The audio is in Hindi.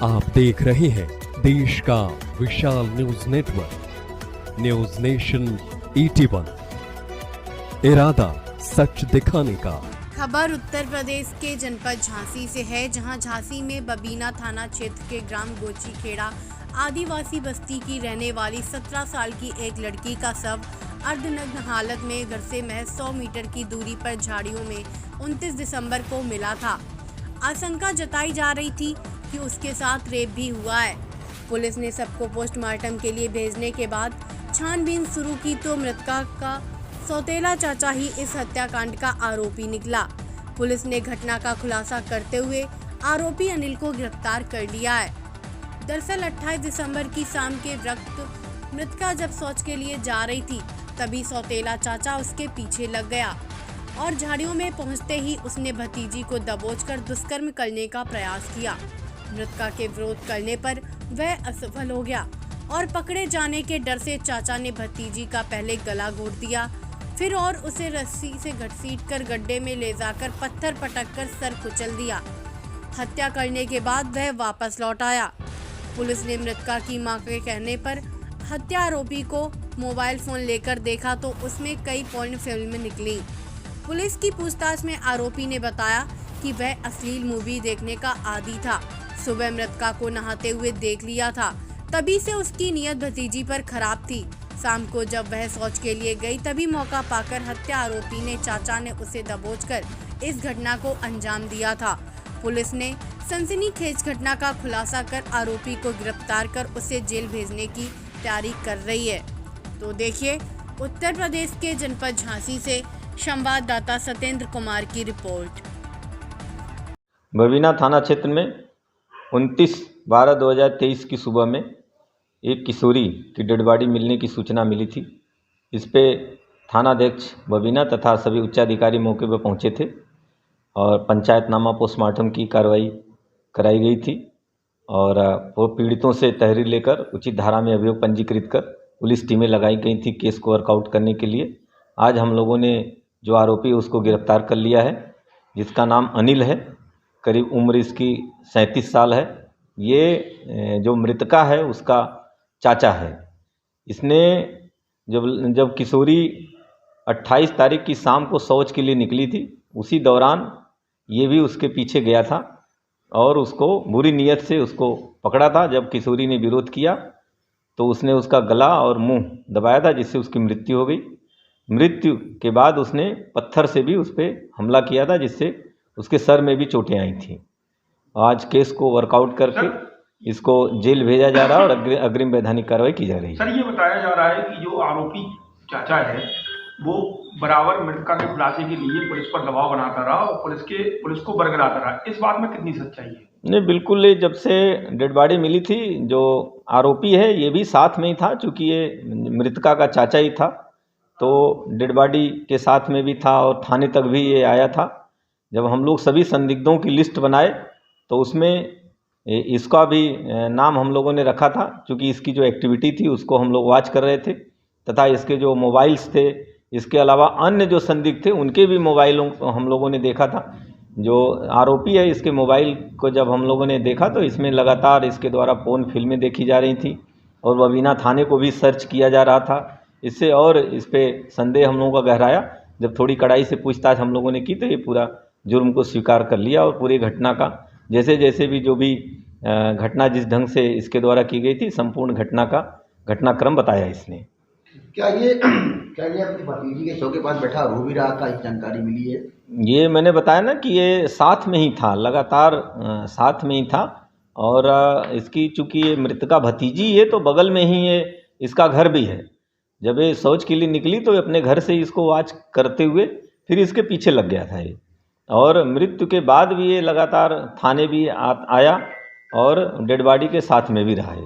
आप देख रहे हैं देश का विशाल न्यूज नेटवर्क न्यूज नेशन 81। इरादा सच दिखाने का। खबर उत्तर प्रदेश के जनपद झांसी से है, जहां झांसी में बबीना थाना क्षेत्र के ग्राम गोची खेड़ा आदिवासी बस्ती की रहने वाली 17 साल की एक लड़की का शव अर्धनग्न हालत में घर से महज 100 मीटर की दूरी पर झाड़ियों में 29 दिसंबर को मिला था। आशंका जताई जा रही थी कि उसके साथ रेप भी हुआ है। पुलिस ने सबको पोस्टमार्टम के लिए भेजने के बाद छानबीन शुरू की तो मृतका का सौतेला चाचा ही इस हत्याकांड का आरोपी निकला। पुलिस ने घटना का खुलासा करते हुए आरोपी अनिल को गिरफ्तार कर लिया है। दरअसल 28 दिसंबर की शाम के वक्त मृतका जब शौच के लिए जा रही थी, तभी सौतेला चाचा उसके पीछे लग गया और झाड़ियों में पहुंचते ही उसने भतीजी को दबोचकर दुष्कर्म करने का प्रयास किया। मृतका के विरोध करने पर वह असफल हो गया और पकड़े जाने के डर से चाचा ने भतीजी का पहले गला घोट दिया, फिर और उसे रस्सी से घसीट कर गड्ढे में ले जाकर पत्थर पटक कर सर कुचल दिया। हत्या करने के बाद वह वापस लौट आया। पुलिस ने मृतका की मां के कहने पर हत्या आरोपी को मोबाइल फोन लेकर देखा तो उसमें कई पोर्न फिल्म निकली। पुलिस की पूछताछ में आरोपी ने बताया कि वह अश्लील मूवी देखने का आदी था। सुबह मृतका को नहाते हुए देख लिया था, तभी से उसकी नीयत भतीजी पर खराब थी। शाम को जब वह शौच के लिए गई, तभी मौका पाकर हत्या आरोपी ने चाचा ने उसे दबोचकर इस घटना को अंजाम दिया था। पुलिस ने सनसनीखेज घटना का खुलासा कर आरोपी को गिरफ्तार कर उसे जेल भेजने की तैयारी कर रही है। तो देखिए उत्तर प्रदेश के जनपद झांसी से संवाददाता सत्येंद्र कुमार की रिपोर्ट। बबीना थाना क्षेत्र में 29/12/2023 की सुबह में एक किशोरी की डेड बॉडी मिलने की सूचना मिली थी। इस पे थानाध्यक्ष बबीना तथा सभी उच्चाधिकारी मौके पर पहुंचे थे और पंचायतनामा पोस्टमार्टम की कार्रवाई कराई गई थी और वो पीड़ितों से तहरीर लेकर उचित धारा में अभियोग पंजीकृत कर पुलिस टीमें लगाई गई थी केस को वर्कआउट करने के लिए। आज हम लोगों ने जो आरोपी उसको गिरफ्तार कर लिया है, जिसका नाम अनिल है। करीब उम्र इसकी 37 साल है। ये जो मृतका है उसका चाचा है। इसने जब किशोरी 28 तारीख की शाम को शौच के लिए निकली थी, उसी दौरान ये भी उसके पीछे गया था और उसको बुरी नीयत से उसको पकड़ा था। जब किशोरी ने विरोध किया तो उसने उसका गला और मुंह दबाया था, जिससे उसकी मृत्यु हो गई। मृत्यु के बाद उसने पत्थर से भी उस पर हमला किया था, जिससे उसके सर में भी चोटें आई थी। आज केस को वर्कआउट करके इसको जेल भेजा जा रहा है और अग्रिम वैधानिक कार्रवाई की जा रही है। सर, ये बताया जा रहा है कि जो आरोपी चाचा है वो बराबर मृतका के खुलासे के लिए पुलिस पर दबाव बनाता रहा और पुलिस को बरगलाता रहा। इस बात में कितनी सच्चाई है? नहीं, बिल्कुल। ये जब से डेड बॉडी मिली थी, जो आरोपी है ये भी साथ में ही था, चूँकि ये मृतका का चाचा ही था, तो डेड बॉडी के साथ में भी था और थाने तक भी ये आया था। जब हम लोग सभी संदिग्धों की लिस्ट बनाए तो उसमें इसका भी नाम हम लोगों ने रखा था, क्योंकि इसकी जो एक्टिविटी थी उसको हम लोग वॉच कर रहे थे तथा इसके जो मोबाइल्स थे, इसके अलावा अन्य जो संदिग्ध थे उनके भी मोबाइलों को हम लोगों ने देखा था। जो आरोपी है इसके मोबाइल को जब हम लोगों ने देखा तो इसमें लगातार इसके द्वारा पोर्न फिल्में देखी जा रही थी और बबीना थाने को भी सर्च किया जा रहा था। इससे और इस पर संदेह हम लोगों का गहराया। जब थोड़ी कड़ाई से पूछताछ हम लोगों ने की तो ये पूरा जुर्म को स्वीकार कर लिया और पूरी घटना का जैसे जैसे भी जो भी घटना जिस ढंग से इसके द्वारा की गई थी, संपूर्ण घटना का घटनाक्रम बताया इसने। क्या ये अपनी भतीजी के शव के पास बैठा रो भी रहा था, इस जानकारी मिली है? ये मैंने बताया ना कि ये साथ में ही था, लगातार साथ में ही था और इसकी चूँकि ये मृतका भतीजी है तो बगल में ही ये इसका घर भी है। जब ये शौच के लिए निकली तो अपने घर से इसको वॉच करते हुए फिर इसके पीछे लग गया था ये, और मृत्यु के बाद भी ये लगातार थाने भी आया और डेड बॉडी के साथ में भी रहा है।